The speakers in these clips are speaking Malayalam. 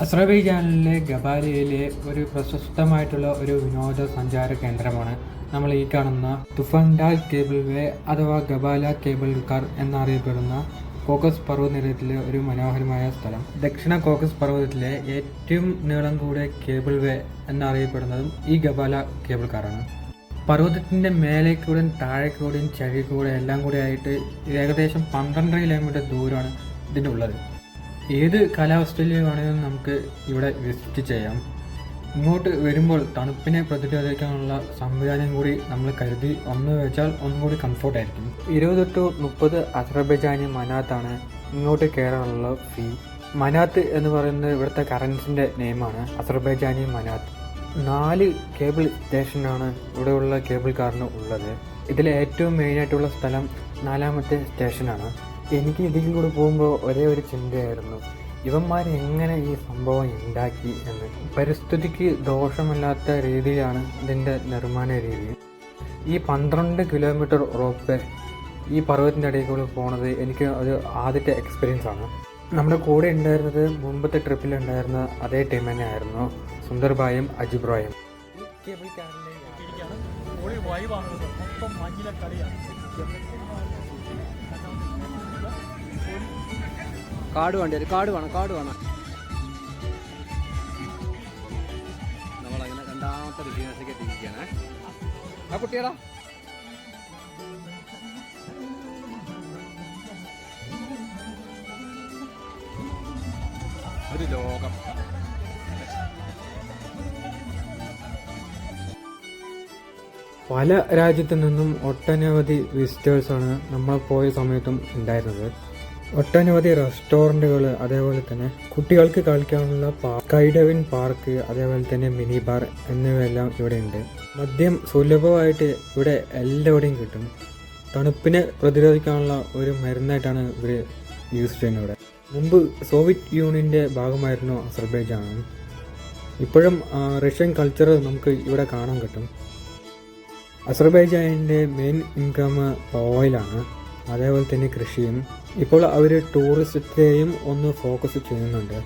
അസർബൈജാനിലെ ഗബാലയിലെ ഒരു പ്രശസ്തമായിട്ടുള്ള ഒരു വിനോദസഞ്ചാര കേന്ദ്രമാണ് നമ്മൾ ഈ കാണുന്ന തുഫൻഡാൽ കേബിൾ വേ അഥവാ ഗബാല കേബിൾ കാർ എന്നറിയപ്പെടുന്ന കോക്കസ് പർവ്വതനിരയിലെ ഒരു മനോഹരമായ സ്ഥലം. ദക്ഷിണ കോക്കസ് പർവ്വതത്തിലെ ഏറ്റവും നീളം കൂടിയ കേബിൾ വേ എന്നറിയപ്പെടുന്നതും ഈ ഗബാല കേബിൾ കാറാണ്. പർവ്വതത്തിൻ്റെ മേലേക്കൂടെയും താഴേക്കൂടെയും ചരികൂടെ എല്ലാം കൂടെ ആയിട്ട് ഏകദേശം 12 കിലോമീറ്റർ ദൂരമാണ് ഇതിനുള്ളത്. ഏത് കാലാവസ്ഥയിലാണെങ്കിലും നമുക്ക് ഇവിടെ വിസിറ്റ് ചെയ്യാം. ഇങ്ങോട്ട് വരുമ്പോൾ തണുപ്പിനെ പ്രതിരോധിക്കാനുള്ള സംവിധാനം കൂടി നമ്മൾ കരുതി വെച്ചാൽ ഒന്നുകൂടി കംഫോർട്ടായിരിക്കും. 20 to 30 അസർബൈജാനി മനാത്താണ് ഇങ്ങോട്ട് കയറാനുള്ള ഫീ. മനാത്ത് എന്ന് പറയുന്നത് ഇവിടുത്തെ കറൻസിൻ്റെ നെയിമാണ്, അസർബൈജാനി മനാത്ത്. 4 കേബിൾ സ്റ്റേഷനാണ് ഇവിടെയുള്ള കേബിൾ കാറിന് ഉള്ളത്. ഇതിലെ ഏറ്റവും മെയിനായിട്ടുള്ള സ്ഥലം 4ാമത്തെ സ്റ്റേഷനാണ്. എനിക്ക് ഇതിൽ കൂടെ പോകുമ്പോൾ ഒരേ ഒരു ചിന്തയായിരുന്നു, ഇവന്മാരെങ്ങനെ ഈ സംഭവം ഉണ്ടാക്കി എന്ന്. പരിസ്ഥിതിക്ക് ദോഷമല്ലാത്ത രീതിയിലാണ് ഇതിൻ്റെ നിർമ്മാണ രീതി. ഈ 12 കിലോമീറ്റർ റോപ്പ് ഈ പർവ്വതത്തിൻ്റെ ഇടയിൽ കൂടെ പോണത് എനിക്ക് ഒരു ആദ്യത്തെ എക്സ്പീരിയൻസ് ആണ്. നമ്മുടെ കൂടെ ഉണ്ടായിരുന്നത് മുമ്പത്തെ ട്രിപ്പിലുണ്ടായിരുന്ന അതേ ടീം തന്നെയായിരുന്നു, സുന്ദർബായും അജിബ് റോയും. കാട് വേണ്ടി വരും, കാട് വേണം. നമ്മളങ്ങനെ 2ാമത്തെ ബിസിനസ്സിലേക്ക് എത്തിയിരിക്കുകയാണ്. ആ കുട്ടിയടാ ഒരു ലോകം. പല രാജ്യത്തു നിന്നും ഒട്ടനവധി വിസിറ്റേഴ്സാണ് നമ്മൾ പോയ സമയത്തും ഉണ്ടായിരുന്നത്. ഒട്ടനവധി റെസ്റ്റോറൻറ്റുകൾ, അതേപോലെ തന്നെ കുട്ടികൾക്ക് കളിക്കാനുള്ള സ്കൈ ഡൈവിംഗ് പാർക്ക്, അതേപോലെ തന്നെ മിനി ബാർ എന്നിവയെല്ലാം ഇവിടെ ഉണ്ട്. മദ്യം സുലഭമായിട്ട് ഇവിടെ എല്ലാവിടെയും കിട്ടും. തണുപ്പിനെ പ്രതിരോധിക്കാനുള്ള ഒരു മരുന്നായിട്ടാണ് ഇവർ യൂസ് ചെയ്യുന്നത് ഇവിടെ. മുമ്പ് സോവിയറ്റ് യൂണിയൻ്റെ ഭാഗമായിരുന്നു അസർബൈജാൻ. ഇപ്പോഴും റഷ്യൻ കൾച്ചർ നമുക്ക് ഇവിടെ കാണാൻ കിട്ടും. അസർബൈജാനിൻ്റെ മെയിൻ ഇൻകം ഓയിലാണ്, അതേപോലെ തന്നെ കൃഷിയും. ഇപ്പോൾ അവർ ടൂറിസത്തെയും ഒന്ന് ഫോക്കസ് ചെയ്യുന്നുണ്ട്.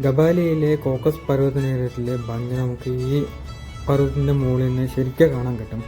ഗബാലയിലെ കോക്കസ് പർവ്വതനിരയിലെ ഭംഗി നമുക്ക് ഈ പർവ്വതത്തിൻ്റെ മുകളിൽ നിന്ന് ശരിക്കും കാണാൻ കിട്ടും.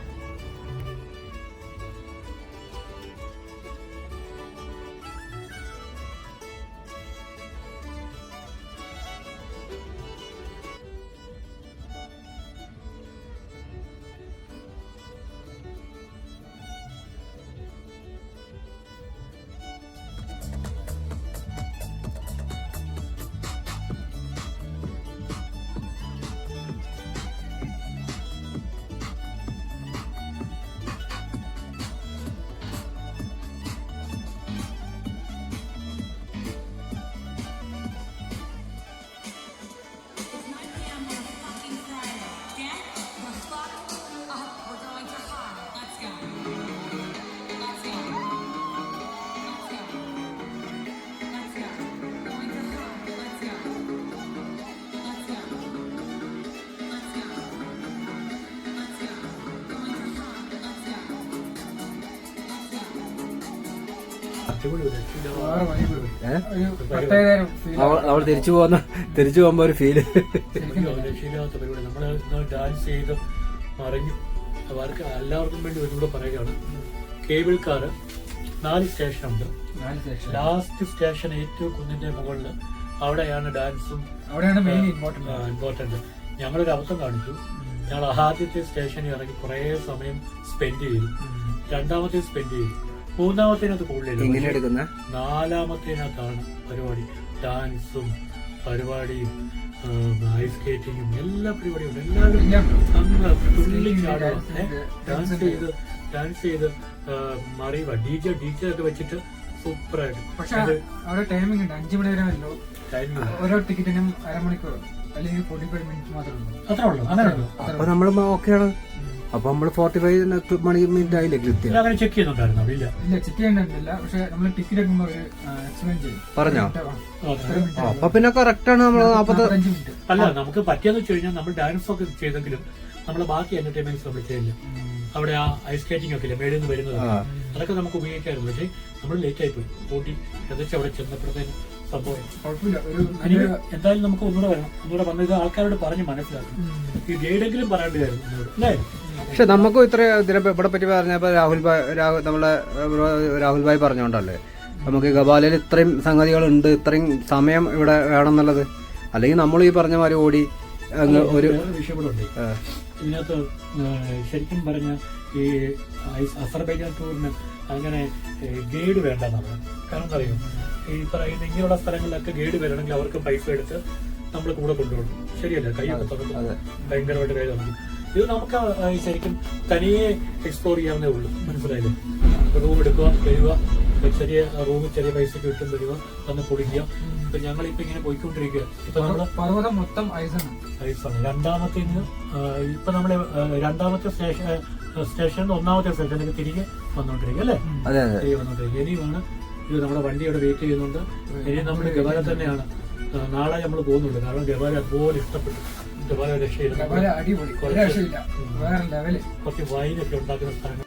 വേറെ vibe. ഒരു പ്രത്യേക feel. നമ്മൾ തിരിച്ചു പോകുമ്പോ ഒരു ഫീല്. രക്ഷയില്ലാത്ത പരിപാടി. നമ്മൾ ഡാൻസ് ചെയ്ത് മറിഞ്ഞു. അവർക്ക് എല്ലാവർക്കും വേണ്ടി ഒന്നുകൂടെ പറയുകയാണ്, കേബിൾ കാർ 4 സ്റ്റേഷനുണ്ട്. ലാസ്റ്റ് സ്റ്റേഷൻ ഏറ്റവും കുന്നിന്റെ മുകളിൽ, അവിടെയാണ് ഡാൻസും അവിടെയാണ് മെയിൻ ഇമ്പോർട്ടന്റ്. ഇമ്പോർട്ടന്റ്. ഞങ്ങളൊരു അബദ്ധം കാണിച്ചു. ഞങ്ങൾ ആദ്യത്തെ സ്റ്റേഷനിൽ ഇറങ്ങി കുറെ സമയം സ്പെൻഡ് ചെയ്തു. രണ്ടാമത്തെ സ്പെൻഡ് ചെയ്തു. മൂന്നാമത്തേനകത്ത് കൂടുതലില്ല. നാലാമത്തേനകത്താണ് പരിപാടി. ഡാൻസും പരിപാടിയും ഐസ് സ്കേറ്റിങ്ങും എല്ലാ പരിപാടിയും ഉണ്ട്. എല്ലാവരും തുള്ളി ചാടുക, ഡാൻസ് ചെയ്ത് മറിയുക. ഡി ജെ ഒക്കെ വെച്ചിട്ട് സൂപ്പറായിട്ട്. പക്ഷെ അവിടെ ടൈമിംഗ് ഉണ്ട്. 5 മണി വരെ ഉള്ളൂ. ഓരോ ടിക്കറ്റിനും അരമണിക്കൂർ അല്ലെങ്കിൽ 45 മിനിറ്റ് മാത്രമേ ഉള്ളൂ. അത്രേ ഉള്ളൂ. അങ്ങനെ ഉള്ളൂ. അപ്പൊ നമ്മള് ഓക്കെയാണ്. അപ്പൊ നമ്മള് 45 മിനിറ്റ് ആയില്ലേ കൃത്യം? അങ്ങനെ ചെക്ക് ചെയ്യുന്നുണ്ടായിരുന്നു? ഇല്ല, ചെക്ക് ചെയ്യേണ്ടതില്ല. പക്ഷെ നമ്മൾ ടിക്കറ്റ് എടുക്കുമ്പോൾ ഒരു എക്സ്പ്ലെയിൻ ചെയ്യും. പറഞ്ഞോ? അപ്പൊ പിന്നെ കറക്റ്റ് ആണ്. നമ്മള് 45 മിനിറ്റ് അല്ല, നമുക്ക് പറ്റിയെന്ന് വെച്ച് കഴിഞ്ഞാൽ നമ്മൾ ഡാൻസ് ഒക്കെ ചെയ്തെങ്കിലും നമ്മള് ബാക്കി എന്റർടൈൻമെന്റ്സ് നമ്മൾ ചെയ്യില്ല. അവിടെ ആ ഐസ് സ്കേറ്റിംഗ് ഒക്കെ ഇല്ല, മേളിൽ നിന്ന് വരുന്നത്, അതൊക്കെ നമുക്ക് ഉപയോഗിക്കാറുണ്ട്. പക്ഷേ നമ്മൾ ലേറ്റ് ആയി പോയി. ഓടി ഏകദേശം അവിടെ ചെന്നപ്പോഴത്തേനും സംഭവം എന്തായാലും നമുക്ക് ഒന്നുകൂടെ വരണം. ഒന്നുകൂടെ വന്ന് ഇത് ആൾക്കാരോട് പറഞ്ഞ് മനസ്സിലാക്കണം. ഈ ഗൈഡെങ്കിലും പറയേണ്ടതായിരുന്നു എന്നോട്, അല്ലേ? പക്ഷെ നമുക്കും ഇത്ര ഇവിടെ പറ്റി പറഞ്ഞപ്പോ നമ്മളെ രാഹുൽ ഭായ് പറഞ്ഞോണ്ടല്ലേ നമുക്ക് ഗബാലയിൽ ഇത്രയും സംഗതികളുണ്ട്, ഇത്രയും സമയം ഇവിടെ വേണമെന്നുള്ളത്. അല്ലെങ്കിൽ നമ്മൾ ഈ പറഞ്ഞ മാതിരി ഓടി അങ്ങ് ഒരു വിഷയം കൂടെ ഉണ്ട് ഇതിനകത്ത്. ശരിക്കും പറഞ്ഞ ഈ അസർബൈജാൻ ടൂറിന് അങ്ങനെ ഗൈഡ് വേണ്ടെന്നാണ്. കാരണം അറിയോ, ഈ പറയുന്ന ഇങ്ങനെയുള്ള സ്ഥലങ്ങളിലൊക്കെ ഗൈഡ് വരണമെങ്കിൽ അവർക്ക് പൈസ എടുത്ത് നമ്മൾ കൂടെ കൊണ്ടുപോകണം. ശരിയല്ല? കൈയൊക്കെ തുറക്കും, ഭയങ്കരമായിട്ട് കൈ തുറക്കും. ഇത് നമുക്ക് ശരിക്കും തനിയെ എക്സ്പ്ലോർ ചെയ്യാവുന്നേ ഉള്ളൂ. മനസ്സിലായില്ലേ? റൂം എടുക്കുക, വരിക, ചെറിയ റൂമിൽ ചെറിയ പൈസക്ക് കിട്ടും, വരിക, വന്ന് പൊടിക്കുക. ഇപ്പൊ ഞങ്ങളിപ്പോ ഇങ്ങനെ പോയിക്കൊണ്ടിരിക്കുക. ഇപ്പൊ നമ്മള് പർവ്വതം മൊത്തം ഐസാണ്. രണ്ടാമത്തെ ഇപ്പൊ നമ്മള് രണ്ടാമത്തെ സ്റ്റേഷൻ ഒന്നാമത്തെ സ്റ്റേഷനിലേക്ക് തിരികെ വന്നോണ്ടിരിക്കുക, അല്ലേ? തിരികെ വന്നോണ്ടിരിക്കുക. ഇനിയുമാണ് ഇത്. നമ്മുടെ വണ്ടി അവിടെ വെയിറ്റ് ചെയ്യുന്നുണ്ട്. ഇനി നമ്മൾ ഗബാല തന്നെയാണ്. നാളെ നമ്മൾ പോകുന്നുണ്ട്. കാരണം ഗബാല അതുപോലെ ഇഷ്ടപ്പെട്ടു. ഗബാല രക്ഷയില്ല. അടിപൊളി, കുറച്ച് വൈനൊക്കെ ഉണ്ടാക്കുന്ന സ്ഥലങ്ങൾ